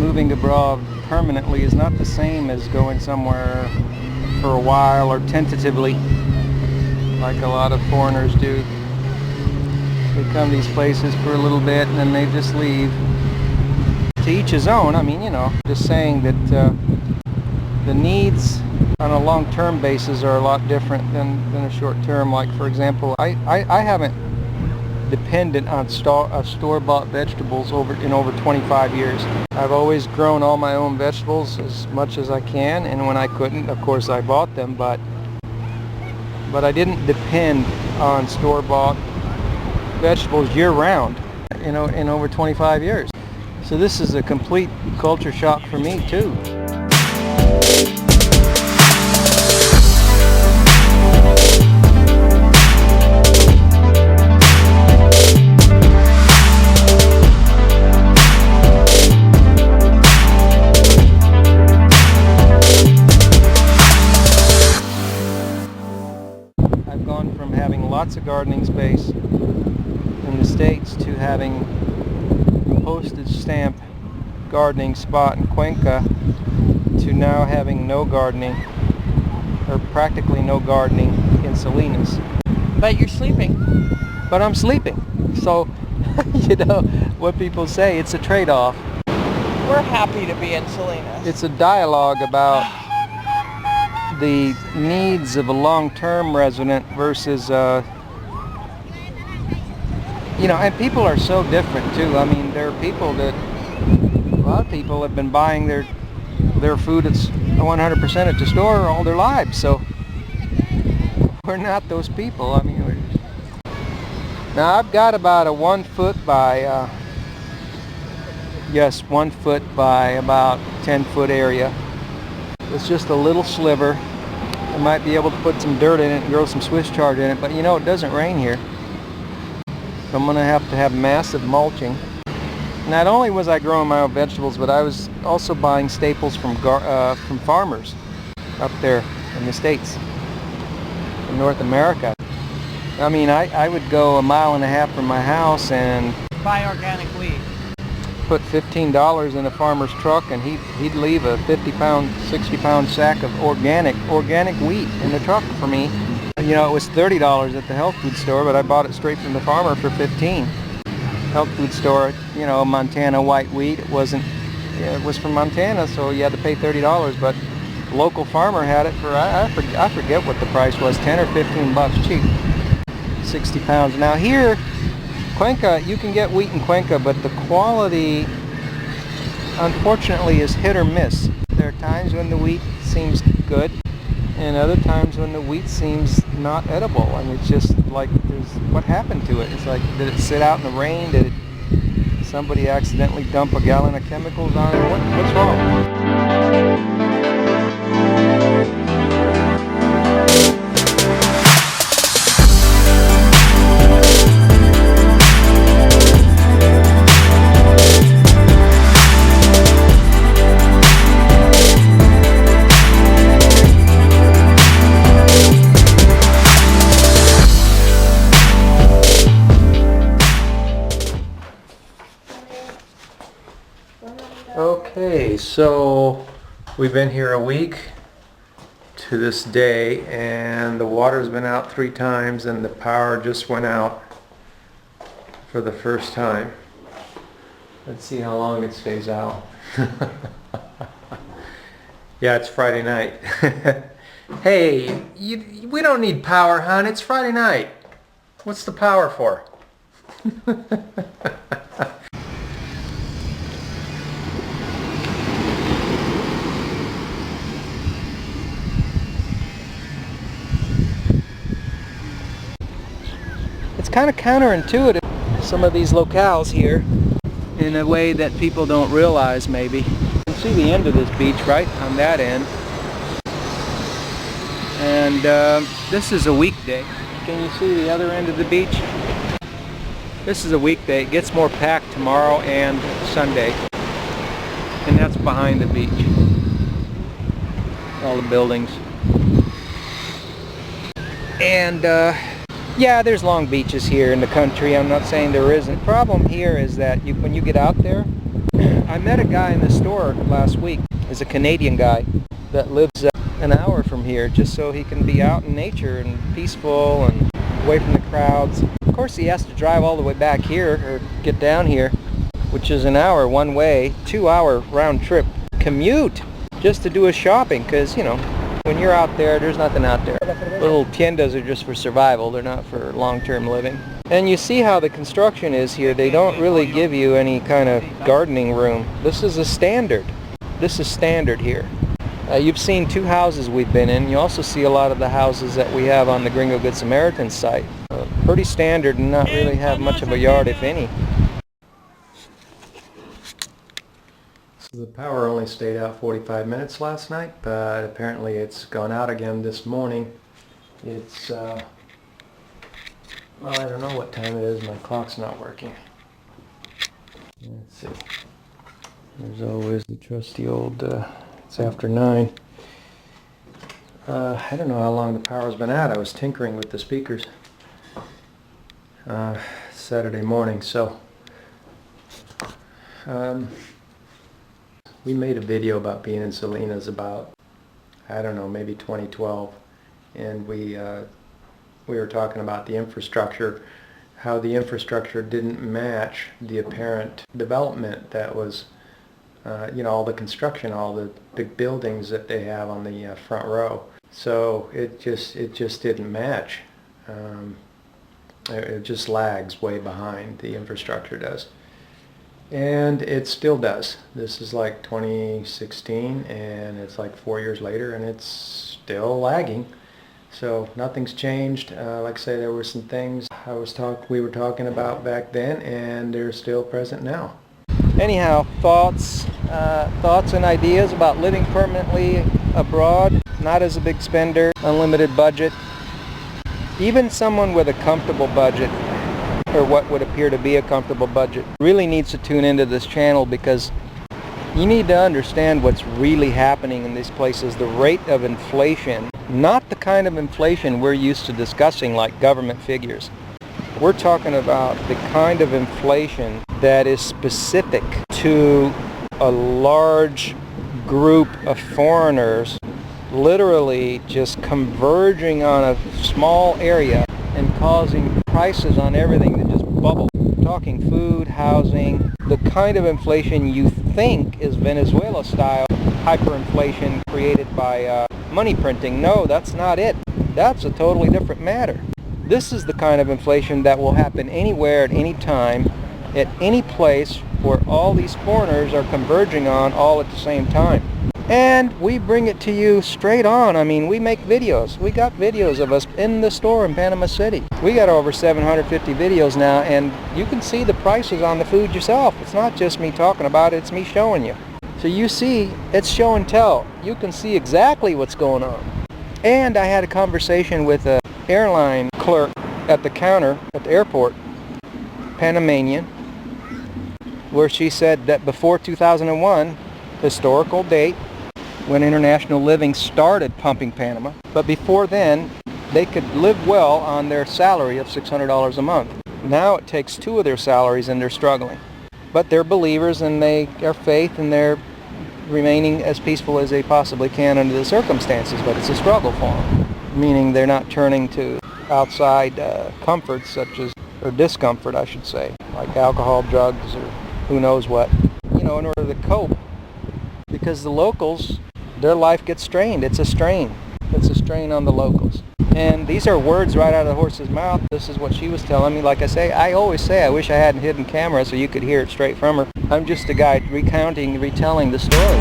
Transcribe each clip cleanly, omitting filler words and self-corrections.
moving abroad permanently is not the same as going somewhere for a while or tentatively, like a lot of foreigners do. They come to these places for a little bit and then they just leave. To each his own. I mean, you know, just saying that the needs on a long-term basis are a lot different than a short-term. Like, for example, I haven't depended on store-bought vegetables in over 25 years. I've always grown all my own vegetables as much as I can, and when I couldn't, of course, I bought them, but I didn't depend on store-bought vegetables year-round, you know, in over 25 years. So this is a complete culture shock for me too. I've gone from having lots of gardening space in the States to having a postage stamp gardening spot in Cuenca to now having no gardening, or practically no gardening, in Salinas. But you're sleeping. But I'm sleeping. So, you know, what people say, it's a trade-off. We're happy to be in Salinas. It's a dialogue about the needs of a long-term resident versus you know, and people are so different too. I mean, there are people that, a lot of people have been buying their food at 100% at the store all their lives, so we're not those people. I mean, now I've got about a 1 foot by, yes, 1 foot by about 10 foot area. It's just a little sliver. I might be able to put some dirt in it and grow some Swiss chard in it, but you know, it doesn't rain here. So I'm going to have massive mulching. Not only was I growing my own vegetables, but I was also buying staples from farmers up there in the States, in North America. I mean, I would go 1.5 miles from my house and buy organic wheat. Put $15 in a farmer's truck, and he'd leave a 50-pound, 60-pound sack of organic wheat in the truck for me. You know, it was $30 at the health food store, but I bought it straight from the farmer for $15. Health food store, you know, Montana white wheat. It wasn't, it was from Montana, so you had to pay $30. But the local farmer had it for, I forget what the price was, 10 or 15 bucks cheap. 60 pounds. Now here, Cuenca, you can get wheat in Cuenca, but the quality, unfortunately, is hit or miss. There are times when the wheat seems good, and other times when the wheat seems not edible. I mean, it's just like, what happened to it? It's like, did it sit out in the rain? Did somebody accidentally dump a gallon of chemicals on it? What's wrong? Okay, so we've been here a week to this day, and the water's been out 3 times and the power just went out for the first time. Let's see how long it stays out. Yeah, it's Friday night. Hey, we don't need power, hon. It's Friday night. What's the power for? It's kind of counterintuitive, some of these locales here, in a way that people don't realize maybe. You can see the end of this beach right on that end. And this is a weekday. Can you see the other end of the beach? This is a weekday. It gets more packed tomorrow and Sunday. And that's behind the beach. All the buildings. And yeah, there's long beaches here in the country. I'm not saying there isn't. The problem here is that when you get out there, I met a guy in the store last week. He's a Canadian guy that lives an hour from here just so he can be out in nature and peaceful and away from the crowds. Of course, he has to drive all the way back here or get down here, which is an hour one way, 2-hour round trip commute just to do his shopping, because, you know, when you're out there, there's nothing out there. Little tiendas are just for survival. They're not for long-term living. And you see how the construction is here. They don't really give you any kind of gardening room. This is a standard. This is standard here. You've seen 2 houses we've been in. You also see a lot of the houses that we have on the Gringo Good Samaritan site. Pretty standard and not really have much of a yard, if any. So the power only stayed out 45 minutes last night, but apparently it's gone out again this morning. It's, well, I don't know what time it is. My clock's not working. Let's see. There's always the trusty old, it's after 9. I don't know how long the power's been out. I was tinkering with the speakers Saturday morning, so we made a video about being in Salinas about, I don't know, maybe 2012, and we were talking about the infrastructure, how the infrastructure didn't match the apparent development that was, you know, all the construction, all the big buildings that they have on the front row. So it just didn't match. It just lags way behind, the infrastructure does. And it still does. This is like 2016 and it's like 4 years later and it's still lagging. So nothing's changed. Like I say, there were some things we were talking about back then and they're still present now. Anyhow, thoughts and ideas about living permanently abroad, not as a big spender, unlimited budget. Even someone with a comfortable budget, or what would appear to be a comfortable budget, really needs to tune into this channel, because you need to understand what's really happening in these places. The rate of inflation, not the kind of inflation we're used to discussing like government figures. We're talking about the kind of inflation that is specific to a large group of foreigners literally just converging on a small area and causing prices on everything to just bubble. Talking food, housing, the kind of inflation you think is Venezuela style hyperinflation created by money printing. No, that's not it. That's a totally different matter. This is the kind of inflation that will happen anywhere at any time, at any place where all these foreigners are converging on all at the same time. And we bring it to you straight on. I mean, we make videos. We got videos of us in the store in Panama City. We got over 750 videos now, and you can see the prices on the food yourself. It's not just me talking about it, it's me showing you. So you see, it's show and tell. You can see exactly what's going on. And I had a conversation with an airline clerk at the counter at the airport, Panamanian, where she said that before 2001, historical date, when international living started pumping Panama, but before then, they could live well on their salary of $600 a month. Now it takes 2 of their salaries and they're struggling. But they're believers and they are faith and they're remaining as peaceful as they possibly can under the circumstances, but it's a struggle for them, meaning they're not turning to outside comforts such as, or discomfort I should say, like alcohol, drugs, or who knows what, you know, in order to cope, because the locals, their life gets strained. It's a strain. It's a strain on the locals. And these are words right out of the horse's mouth. This is what she was telling me. Like I say, I always say I wish I had a hidden camera so you could hear it straight from her. I'm just a guy retelling the story.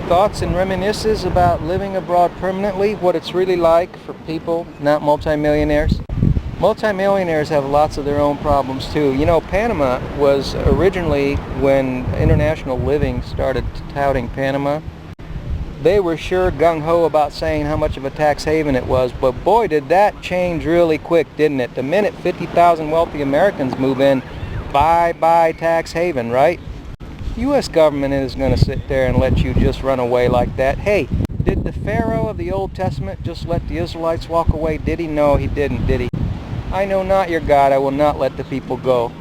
Thoughts and reminiscences about living abroad permanently, what it's really like for people, not multimillionaires. Multimillionaires have lots of their own problems too. You know, Panama was originally, when international living started touting Panama, they were sure gung-ho about saying how much of a tax haven it was, but boy did that change really quick, didn't it? The minute 50,000 wealthy Americans move in, bye-bye tax haven, right? The U.S. government is going to sit there and let you just run away like that. Hey, Did the Pharaoh of the Old Testament just let the Israelites walk away? Did he? No, he didn't, did he? I know not your God, I will not let the people go.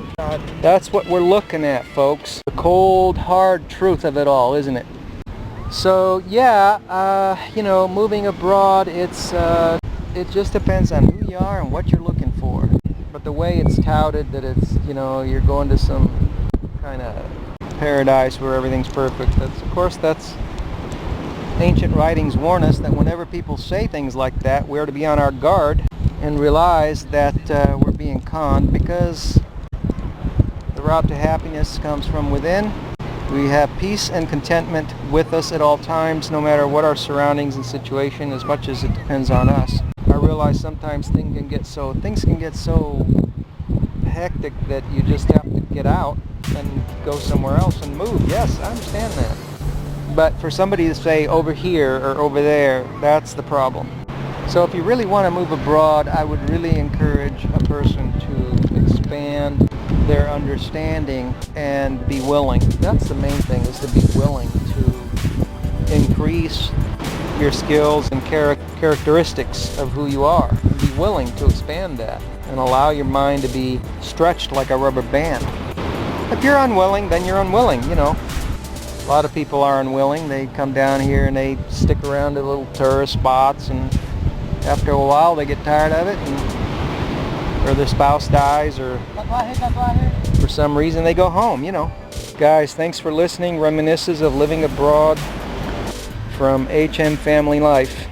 That's what we're looking at, folks. The cold, hard truth of it all, isn't it? So, yeah, you know, moving abroad, it just depends on who you are and what you're looking for. But the way it's touted that it's, you know, you're going to some kind of paradise where everything's perfect, of course, that's ancient writings warn us that whenever people say things like that, we're to be on our guard and realize that we're being conned, because the route to happiness comes from within. We have peace and contentment with us at all times, no matter what our surroundings and situation, as much as it depends on us. I realize sometimes things can get so hectic that you just have to get out and go somewhere else and move. Yes, I understand that. But for somebody to say over here or over there, that's the problem. So if you really want to move abroad, I would really encourage a person to expand their understanding and be willing. That's the main thing, is to be willing to increase your skills and characteristics of who you are. Be willing to expand that and allow your mind to be stretched like a rubber band. If you're unwilling, then you're unwilling, you know. A lot of people are unwilling. They come down here and they stick around to little tourist spots, and after a while they get tired of it, or their spouse dies, or for some reason they go home, you know. Guys, thanks for listening. Reminisces of living abroad from HM Family Life.